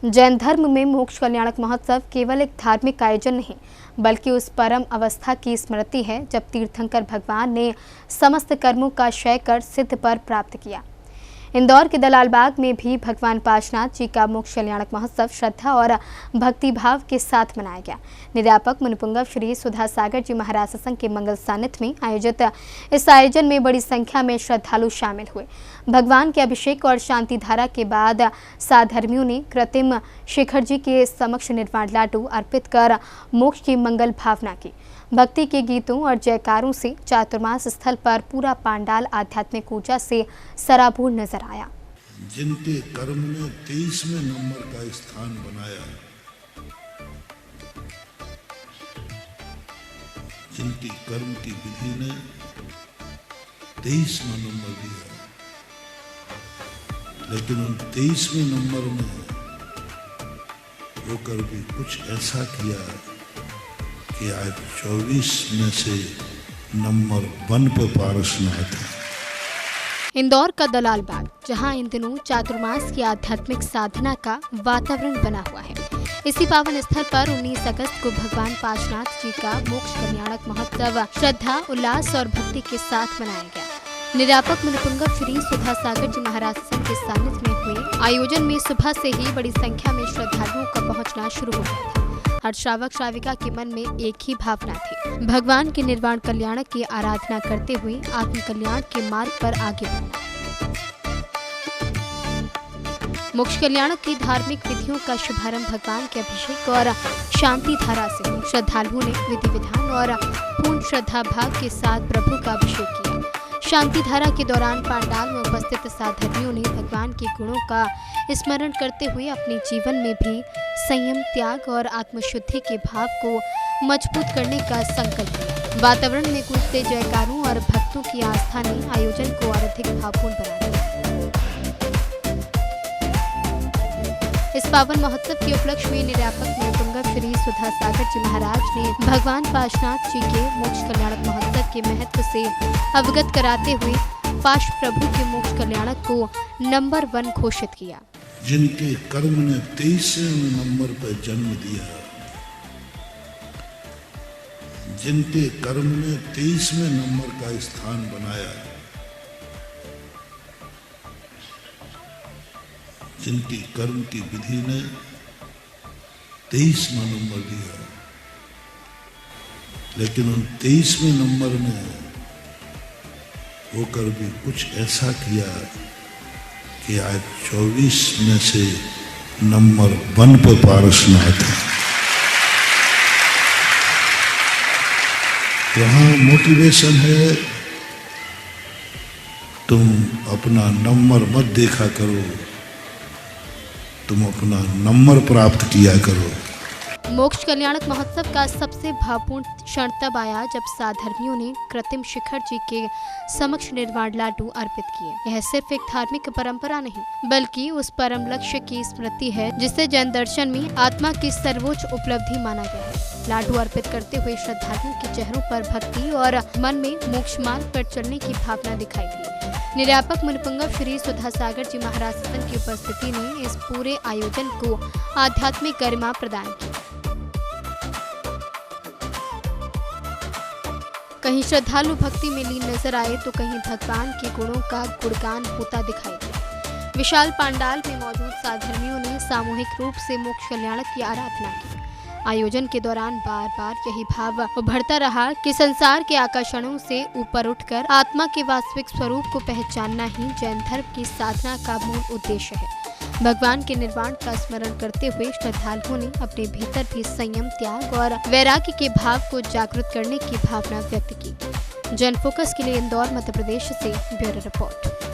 जैन धर्म में मोक्ष कल्याणक महोत्सव केवल एक धार्मिक आयोजन नहीं बल्कि उस परम अवस्था की स्मृति है जब तीर्थंकर भगवान ने समस्त कर्मों का क्षय कर सिद्ध पर प्राप्त किया। इंदौर के दलालबाग में भी भगवान पाशनाथ जी का मोक्ष कल्याणक महोत्सव श्रद्धा और भक्तिभाव के साथ मनाया गया। निर्यापक मुनिपुंगव श्री सुधा सागर जी महाराज सत्संग के मंगल सानिध्य में आयोजित इस आयोजन में बड़ी संख्या में श्रद्धालु शामिल हुए। भगवान के अभिषेक और शांति धारा के बाद साधर्मियों ने कृत्रिम शिखर जी के समक्ष निर्वाण लाडू अर्पित कर मोक्ष की मंगल भावना की। भक्ति के गीतों और जयकारों से चातुर्मास स्थल पर पूरा पांडाल आध्यात्मिक ऊर्जा से सराबोर नजर आया। जिनके कर्म ने 23वें नंबर का स्थान बनाया, जिनकी कर्म की विधि ने 23वां नंबर दिया, लेकिन उन 23वें नंबर में होकर भी कुछ ऐसा किया कि आज 24 में से नंबर 1 पे पारसनाथ है। इंदौर का दलालबाग, जहां इन दिनों चातुर्मास की आध्यात्मिक साधना का वातावरण बना हुआ है। इसी पावन स्थल पर 19 अगस्त को भगवान पाशनाथ जी का मोक्ष कल्याणक महोत्सव श्रद्धा, उल्लास और भक्ति के साथ मनाया गया। निर्यापक मुनिपुंगव श्री सुधा सागर जी महाराज सत्संग के सानिध्य में हुए आयोजन में सुबह से ही बड़ी संख्या में श्रद्धालुओं का पहुंचना शुरू हो गया था। हर श्रावक श्राविका के मन में एक ही भावना थी, भगवान के निर्वाण कल्याणक की आराधना करते हुए आत्म कल्याण के मार्ग पर आगे बढ़ना। मोक्ष कल्याणक की धार्मिक विधियों का शुभारंभ भगवान के अभिषेक और शांति धारा से हुआ। श्रद्धालुओं ने विधि विधान और पूर्ण श्रद्धा भाव के साथ प्रभु का अभिषेक किया। शांति धारा के दौरान पांडाल में उपस्थित साधर्मियों ने भगवान के गुणों का स्मरण करते हुए अपने जीवन में भी संयम, त्याग और आत्मशुद्धि के भाव को मजबूत करने का संकल्प लिया। वातावरण में गूंजते जयकारों और भक्तों की आस्था ने आयोजन को और अधिक भावपूर्ण बना दिया। इस पावन महोत्सव के उपलक्ष्य में निर्यापक मुनिपुंगव श्री सुधा सागर जी महाराज ने भगवान पाशनाथ जी के मोक्ष कल्याणक महोत्सव के महत्व से अवगत कराते हुए पाश प्रभु के मोक्ष कल्याणक को नंबर 1 घोषित किया। जिनके कर्म ने 23वें नंबर पर जन्म दिया, जिनके कर्म ने 23वें नंबर का स्थान बनाया, जिनकी कर्म की विधि ने 23वां नंबर दिया, लेकिन उन 23वें नंबर में होकर भी कुछ ऐसा किया कि आज 24 में से नंबर 1 पे पारसनाथ है। यहाँ मोटिवेशन है, तुम अपना नंबर मत देखा करो, तुम अपना नंबर प्राप्त किया करो। मोक्ष कल्याणक महोत्सव का सबसे भावपूर्ण क्षण तब आया जब साधर्मियों ने कृत्रिम शिखर जी के समक्ष निर्वाण लाडू अर्पित किए। यह सिर्फ एक धार्मिक परंपरा नहीं बल्कि उस परम लक्ष्य की स्मृति है जिसे जैन दर्शन में आत्मा की सर्वोच्च उपलब्धि माना गया है। लाडू अर्पित करते हुए श्रद्धालुओं के चेहरों पर भक्ति और मन में मोक्ष मार्ग पर चलने की भावना दिखाई दी। निर्यापक मुनिपुंगव श्री सुधा सागर जी महाराज सत्संग की उपस्थिति ने इस पूरे आयोजन को आध्यात्मिक गरिमा प्रदान की। कहीं श्रद्धालु भक्ति में लीन नजर आए तो कहीं भगवान के गुणों का गुणगान होता दिखाई दिया। विशाल पांडाल में मौजूद साधर्मियों ने सामूहिक रूप से मोक्ष कल्याणक की आराधना की। आयोजन के दौरान बार बार यही भाव उभरता रहा कि संसार के आकर्षणों से ऊपर उठकर आत्मा के वास्तविक स्वरूप को पहचानना ही जैन धर्म की साधना का मूल उद्देश्य है। भगवान के निर्वाण का स्मरण करते हुए श्रद्धालुओं ने अपने भीतर भी संयम, त्याग और वैराग्य के भाव को जागृत करने की भावना व्यक्त की। जन फोकस के लिए इंदौर, मध्य प्रदेश से ब्यूरो रिपोर्ट।